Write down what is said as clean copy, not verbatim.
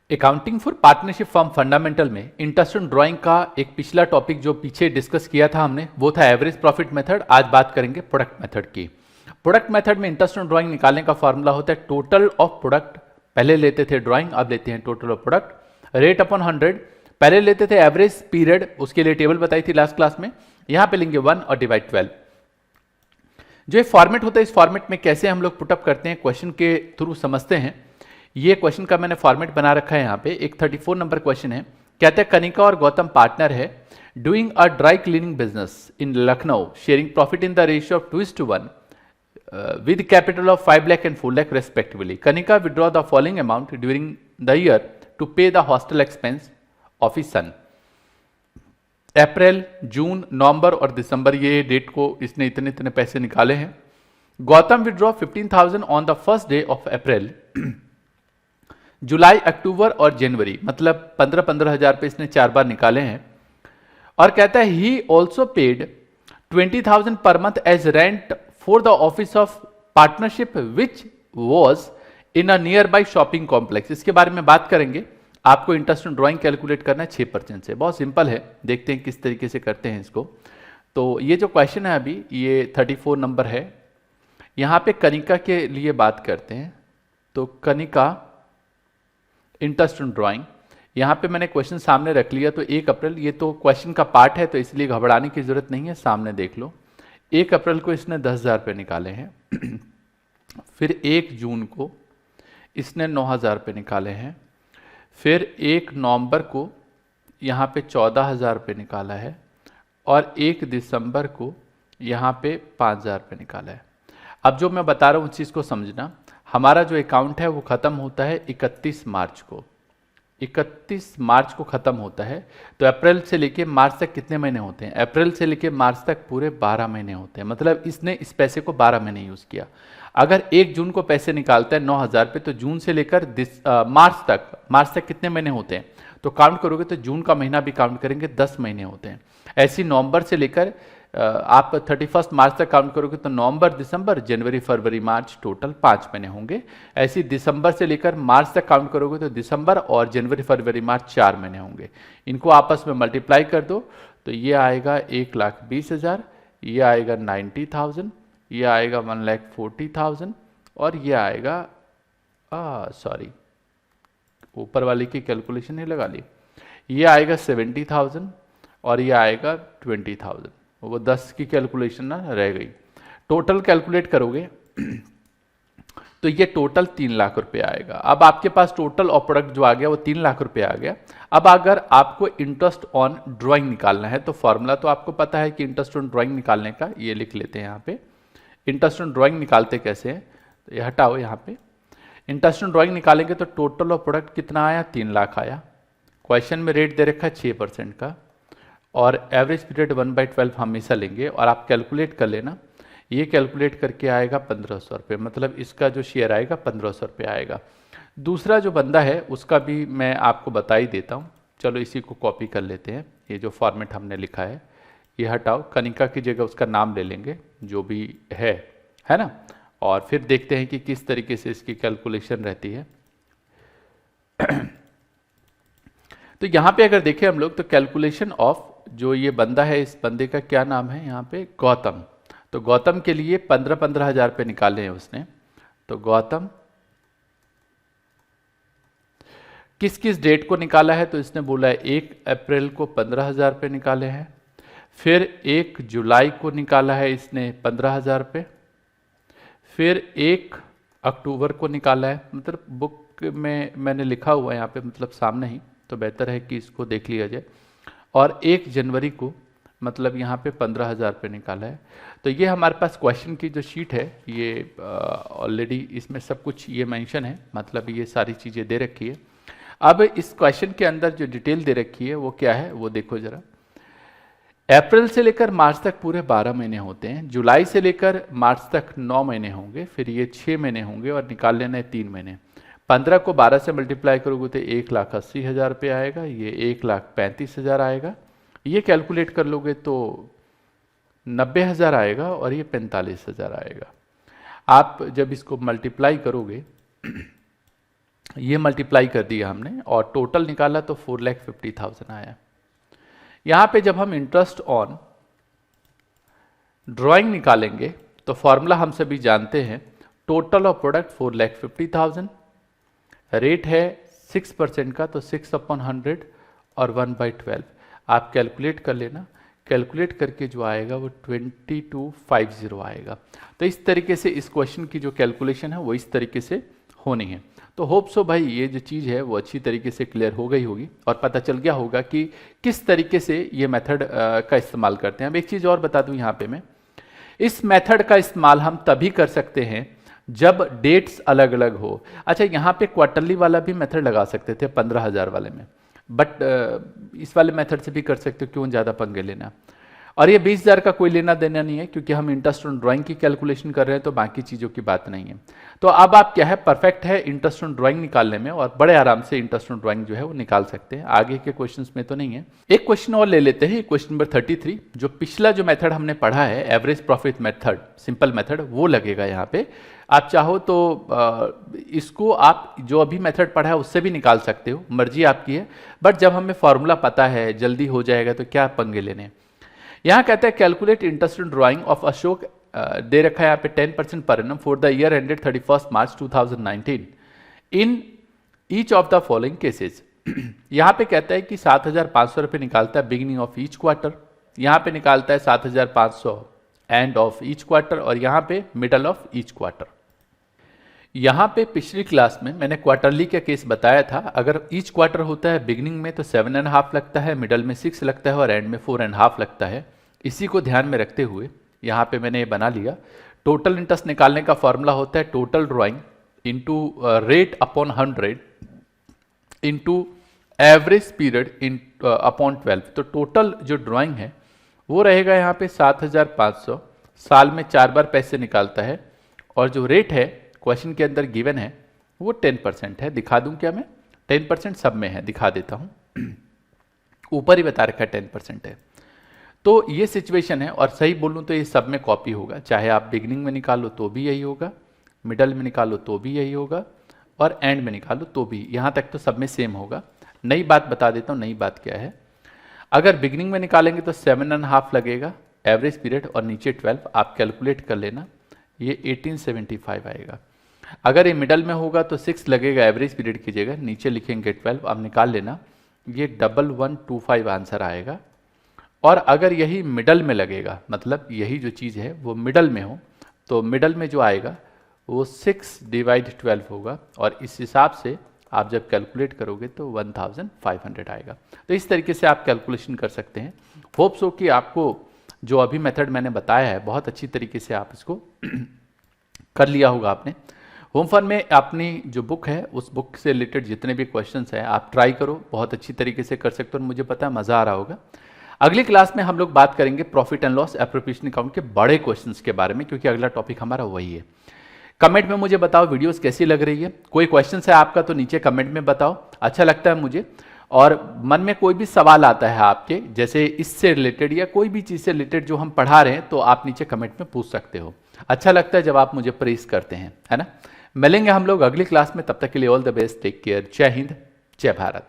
Accounting for partnership firm fundamental में interest on drawing का एक पिछला टॉपिक जो पीछे डिस्कस किया था हमने वो था एवरेज प्रॉफिट मेथड। आज बात करेंगे प्रोडक्ट मेथड की। प्रोडक्ट मेथड में इंटरेस्ट ऑन ड्राइंग निकालने का फॉर्मूला होता है टोटल ऑफ प्रोडक्ट, पहले लेते थे ड्राइंग अब लेते हैं total of product, rate upon 100, पहले लेते थे एवरेज पीरियड, उसके लिए टेबल बताई थी लास्ट क्लास में, यहां पे लेंगे 1 और डिवाइड 12। जो ये फॉर्मेट होता है इस फॉर्मेट में कैसे हम लोग पुटअप करते हैं क्वेश्चन के थ्रू समझते हैं। ये क्वेश्चन का मैंने फॉर्मेट बना रखा है। यहाँ पे एक 34 नंबर क्वेश्चन है। कहते हैं कनिका और गौतम पार्टनर है doing a dry cleaning business in Lucknow, sharing profit in the ratio of 2:1 with capital of 5 lakh and 4 lakh respectively. Kanika withdraw the following amount during the year to pay the hostel expense of his son. अप्रैल, जून, नवंबर और दिसंबर ये date को इसने इतने इतने पैसे निकाले हैं। Gautam withdraw 15,000 on the first day of April. जुलाई, अक्टूबर और जनवरी मतलब 15-15 हजार पे इसने 4 बार निकाले हैं। और कहता है ही ऑल्सो पेड 20,000 पर month as rent for the office of partnership which was in a nearby shopping complex. इसके बारे में बात करेंगे। आपको इंटरेस्ट ऑन ड्राइंग कैलकुलेट करना है 6% से। बहुत सिंपल है, देखते हैं किस तरीके से करते हैं इसको। तो ये जो क्वेश्चन है अभी ये 34 नंबर है। यहां पे कनिका के लिए बात करते हैं। तो कनिका इंटरेस्ट ऑन ड्राइंग, यहां पे मैंने क्वेश्चन सामने रख लिया। तो 1 अप्रैल, ये तो क्वेश्चन का पार्ट है तो इसलिए घबराने की जरूरत नहीं है, सामने देख लो। 1 अप्रैल को इसने 10,000 रुपये निकाले हैं। फिर 1 जून को इसने 9,000 रुपये निकाले हैं। फिर 1 नवंबर को यहाँ पे 14,000 रुपये निकाला है। और 1 दिसंबर को यहाँ पे 5,000 रुपये निकाला है। अब जो मैं बता रहा हूँ उस चीज़ को समझना। हमारा जो अकाउंट है वो ख़त्म होता है 31 मार्च को। 31 मार्च को ख़त्म होता है। तो अप्रैल से लेके मार्च तक कितने महीने होते हैं? अप्रैल से लेके मार्च तक पूरे 12 महीने होते हैं। मतलब इसने इस पैसे को 12 महीने यूज़ किया। अगर 1 जून को पैसे निकालता है 9,000 पे, तो जून से लेकर मार्च तक कितने महीने होते हैं? तो काउंट करोगे तो जून का महीना भी काउंट करेंगे, 10 महीने होते हैं। ऐसी नवंबर से लेकर आप 31 मार्च तक काउंट करोगे तो नवंबर, दिसंबर, जनवरी, फरवरी, मार्च टोटल 5 महीने होंगे। ऐसी दिसंबर से लेकर मार्च तक काउंट करोगे तो दिसंबर और जनवरी, फरवरी, मार्च 4 महीने होंगे। इनको आपस में मल्टीप्लाई कर दो तो ये आएगा 1,20,000, ये आएगा 90,000, ये आएगा 1,40,000 और ये आएगा सॉरी ऊपर वाले की कैलकुलेशन नहीं लगा ली, ये आएगा 70,000 और ये आएगा 20,000। वो 10 की कैलकुलेशन ना रह गई। टोटल कैलकुलेट करोगे तो ये टोटल 3 लाख रुपए आएगा। अब आपके पास टोटल और प्रोडक्ट जो आ गया वो 3 लाख रुपए आ गया। अब अगर आपको इंटरेस्ट ऑन ड्राइंग निकालना है तो फॉर्मूला तो आपको पता है कि इंटरेस्ट ऑन ड्राइंग निकालने का, ये लिख लेते हैं यहाँ पे। इंटरेस्ट ऑन ड्राइंग निकालते कैसे हैं तो ये हटाओ यहाँ पे। इंटरेस्ट ऑन ड्राइंग निकालेंगे तो टोटल ऑफ प्रोडक्ट कितना आया? 3 लाख आया। क्वेश्चन में रेट दे रखा है 6% का और एवरेज पीरियड 1/12 हमेशा लेंगे। और आप कैलकुलेट कर लेना, ये कैलकुलेट करके आएगा 1,500 रुपये। मतलब इसका जो शेयर आएगा 1,500 रुपये आएगा। दूसरा जो बंदा है उसका भी मैं आपको बता ही देता हूँ। चलो इसी को कॉपी कर लेते हैं। ये जो फॉर्मेट हमने लिखा है ये हटाओ, कनिका की जगह उसका नाम ले लेंगे जो भी है ना। और फिर देखते हैं कि किस तरीके से इसकी कैलकुलेशन रहती है। तो यहाँ पे अगर देखें हम लोग तो कैलकुलेशन ऑफ जो ये बंदा है, इस बंदे का क्या नाम है यहाँ पे? गौतम। तो गौतम के लिए 15-15 हजार रुपये निकाले हैं उसने। तो गौतम किस किस डेट को निकाला है? तो इसने बोला है 1 अप्रैल को 15,000 रुपये निकाले हैं। फिर 1 जुलाई को निकाला है इसने 15,000 रुपये। फिर 1 अक्टूबर को निकाला है। मतलब बुक में मैंने लिखा हुआ है यहाँ पे, मतलब सामने ही, तो बेहतर है कि इसको देख लिया जाए। और 1 जनवरी को मतलब यहाँ पे 15,000 रुपये निकाला है। तो ये हमारे पास क्वेश्चन की जो शीट है ये ऑलरेडी इसमें सब कुछ ये मेंशन है, मतलब ये सारी चीज़ें दे रखी है। अब इस क्वेश्चन के अंदर जो डिटेल दे रखी है वो क्या है वो देखो जरा। अप्रैल से लेकर मार्च तक पूरे 12 महीने होते हैं। जुलाई से लेकर मार्च तक 9 महीने होंगे। फिर ये 6 महीने होंगे और निकाल लेना है 3 महीने। 15 को 12 से मल्टीप्लाई करोगे तो 1,80,000 रुपये आएगा। ये 1,35,000 आएगा। ये कैलकुलेट कर लोगे तो 90,000 आएगा और ये 45,000 आएगा। आप जब इसको मल्टीप्लाई करोगे ये मल्टीप्लाई कर दिया हमने और टोटल निकाला तो 4,50,000 आया। यहाँ पे जब हम इंटरेस्ट ऑन ड्राइंग निकालेंगे तो फॉर्मूला हम सभी जानते हैं, टोटल ऑफ प्रोडक्ट 4,50,000, रेट है 6% का तो 6/100 और 1/12 आप कैलकुलेट कर लेना। कैलकुलेट करके जो आएगा वो 2250 आएगा। तो इस तरीके से इस क्वेश्चन की जो कैलकुलेशन है वो इस तरीके से होनी है। तो होप सो भाई ये जो चीज़ है वो अच्छी तरीके से क्लियर हो गई होगी और पता चल गया होगा कि किस तरीके से ये मेथड का इस्तेमाल करते हैं। अब एक चीज़ और बता दूं यहाँ पे मैं, इस मेथड का इस्तेमाल हम तभी कर सकते हैं जब डेट्स अलग अलग हो। अच्छा, यहाँ पे क्वार्टरली वाला भी मेथड लगा सकते थे 15,000 वाले में, बट इस वाले मेथड से भी कर सकते हो, क्यों ज़्यादा पंगे लेना। और ये 20,000 का कोई लेना देना नहीं है क्योंकि हम इंटरेस्ट ऑन ड्राइंग की कैलकुलेशन कर रहे हैं, तो बाकी चीज़ों की बात नहीं है। तो अब आप क्या है, परफेक्ट है इंटरेस्ट ऑन ड्राइंग निकालने में और बड़े आराम से इंटरेस्ट ऑन ड्राइंग जो है वो निकाल सकते हैं। आगे के क्वेश्चंस में तो नहीं है। एक क्वेश्चन और ले लेते हैं, क्वेश्चन नंबर 33। जो पिछला जो मेथड हमने पढ़ा है average profit method, simple method, वो लगेगा यहाँ पे। आप चाहो तो इसको आप जो अभी मेथड पढ़ा है उससे भी निकाल सकते हो, मर्जी आपकी है। बट जब हमें फॉर्मूला पता है, जल्दी हो जाएगा, तो क्या पंगे लेने। यहाँ कहते हैं calculate interest in drawing of Ashok, दे रखा है यहाँ पे 10% पर annum for the year ended 31 March 2019 in each of the following cases. यहाँ पे कहता है कि 7,500 रुपये निकालता है बिगिनिंग ऑफ ईच क्वार्टर, यहाँ पे निकालता है 7,500 एंड ऑफ ईच क्वार्टर और यहाँ पे मिडल ऑफ ईच क्वार्टर। यहाँ पे पिछली क्लास में मैंने क्वार्टरली का केस बताया था। अगर ईच क्वार्टर होता है बिगिनिंग में तो 7.5 लगता है, मिडल में 6 लगता है और एंड में 4.5 लगता है। इसी को ध्यान में रखते हुए यहाँ पे मैंने ये बना लिया। टोटल इंटरेस्ट निकालने का फॉर्मूला होता है total drawing into rate upon 100 into average period in upon 12। तो टोटल जो ड्राइंग है वो रहेगा यहाँ पे 7,500, साल में 4 बार पैसे निकालता है और जो रेट है क्वेश्चन के अंदर गिवन है वो 10% है। दिखा दूं क्या मैं, 10% सब में है, दिखा देता हूं। ऊपर ही बता रखा है 10% है। तो ये सिचुएशन है और सही बोलूं तो ये सब में कॉपी होगा, चाहे आप बिगिनिंग में निकालो तो भी यही होगा, मिडल में निकालो तो भी यही होगा और एंड में निकालो तो भी, यहाँ तक तो सब में सेम होगा। नई बात बता देता हूँ, नई बात क्या है। अगर बिगिनिंग में निकालेंगे तो 7.5 लगेगा एवरेज पीरियड और नीचे 12, आप कैलकुलेट कर लेना, ये 1875 आएगा। अगर ये मिडल में होगा तो 6 लगेगा एवरेज पीरियड की जगह, नीचे लिखेंगे 12, आप निकाल लेना, ये 1125 आंसर आएगा। और अगर यही मिडल में लगेगा, मतलब यही जो चीज़ है वो मिडल में हो, तो मिडल में जो आएगा वो 6/12 होगा और इस हिसाब से आप जब कैलकुलेट करोगे तो 1500 आएगा। तो इस तरीके से आप कैलकुलेशन कर सकते हैं। होप सो कि आपको जो अभी मेथड मैंने बताया है बहुत अच्छी तरीके से आप इसको कर लिया होगा आपने। होम फन में अपनी जो बुक है उस बुक से रिलेटेड जितने भी क्वेश्चंस हैं आप ट्राई करो, बहुत अच्छी तरीके से कर सकते हो और मुझे पता है मज़ा आ रहा होगा। अगली क्लास में हम लोग बात करेंगे profit and loss appropriation account के बड़े क्वेश्चंस के बारे में, क्योंकि अगला टॉपिक हमारा वही है। कमेंट में मुझे बताओ वीडियोस कैसी लग रही है, कोई क्वेश्चन है आपका तो नीचे कमेंट में बताओ, अच्छा लगता है मुझे। और मन में कोई भी सवाल आता है आपके, जैसे इससे रिलेटेड या कोई भी चीज़ से रिलेटेड जो हम पढ़ा रहे हैं, तो आप नीचे कमेंट में पूछ सकते हो। अच्छा लगता है जब आप मुझे प्रेस करते हैं, है ना। मिलेंगे हम लोग अगली क्लास में, तब तक के लिए all the best, take care, Jai Hind, जय भारत।